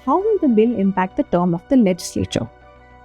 How will the bill impact the term of the legislature?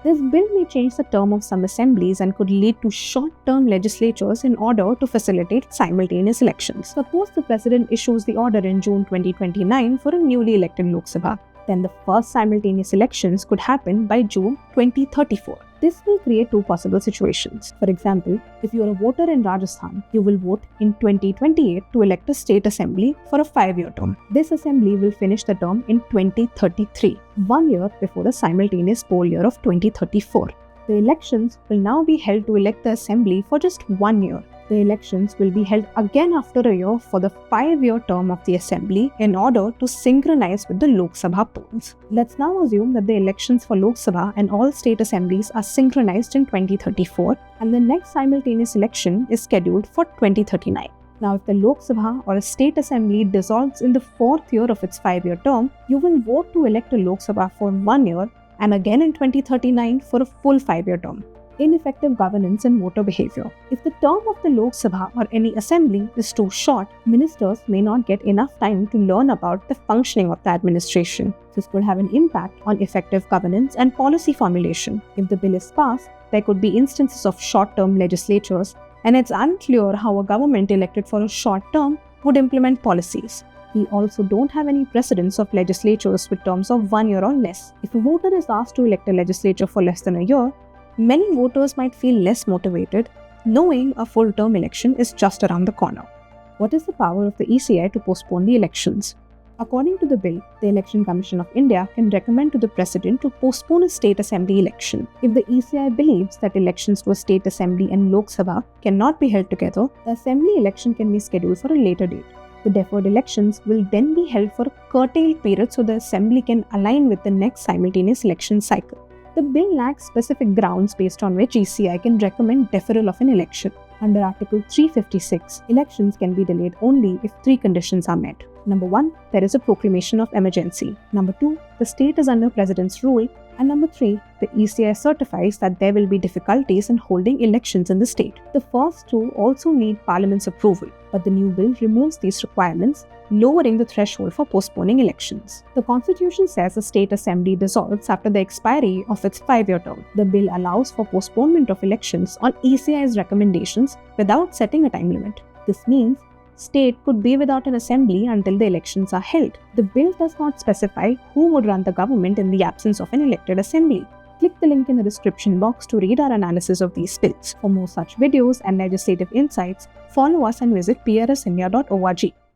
This bill may change the term of some assemblies and could lead to short-term legislatures in order to facilitate simultaneous elections. Suppose the president issues the order in June 2029 for a newly elected Lok Sabha. Then the first simultaneous elections could happen by June 2034. This will create two possible situations. For example, if you are a voter in Rajasthan, you will vote in 2028 to elect a state assembly for a 5-year term. This assembly will finish the term in 2033, 1 year before the simultaneous poll year of 2034. The elections will now be held to elect the assembly for just 1 year. The elections will be held again after a year for the 5-year term of the assembly in order to synchronize with the Lok Sabha polls. Let's now assume that the elections for Lok Sabha and all state assemblies are synchronized in 2034 and the next simultaneous election is scheduled for 2039. Now, if the Lok Sabha or a state assembly dissolves in the 4th year of its 5-year term, you will vote to elect a Lok Sabha for 1 year and again in 2039 for a full 5-year term. Ineffective governance and voter behavior. If the term of the Lok Sabha or any assembly is too short, ministers may not get enough time to learn about the functioning of the administration. This could have an impact on effective governance and policy formulation. If the bill is passed, there could be instances of short-term legislatures, and it's unclear how a government elected for a short term would implement policies. We also don't have any precedents of legislatures with terms of 1 year or less. If a voter is asked to elect a legislature for less than a year, many voters might feel less motivated, knowing a full-term election is just around the corner. What is the power of the ECI to postpone the elections? According to the bill, the Election Commission of India can recommend to the President to postpone a state assembly election. If the ECI believes that elections to a state assembly and Lok Sabha cannot be held together, the assembly election can be scheduled for a later date. The deferred elections will then be held for a curtailed period so the assembly can align with the next simultaneous election cycle. The bill lacks specific grounds based on which ECI can recommend deferral of an election. Under Article 356, elections can be delayed only if 3 conditions are met. Number 1, there is a proclamation of emergency. Number 2, the state is under President's rule. And number 3, the ECI certifies that there will be difficulties in holding elections in the state. The first two also need Parliament's approval, but the new bill removes these requirements, lowering the threshold for postponing elections. The Constitution says a state assembly dissolves after the expiry of its 5-year term. The bill allows for postponement of elections on ECI's recommendations without setting a time limit. This means state could be without an assembly until the elections are held. The bill does not specify who would run the government in the absence of an elected assembly. Click the link in the description box to read our analysis of these bills. For more such videos and legislative insights, follow us and visit prsindia.org.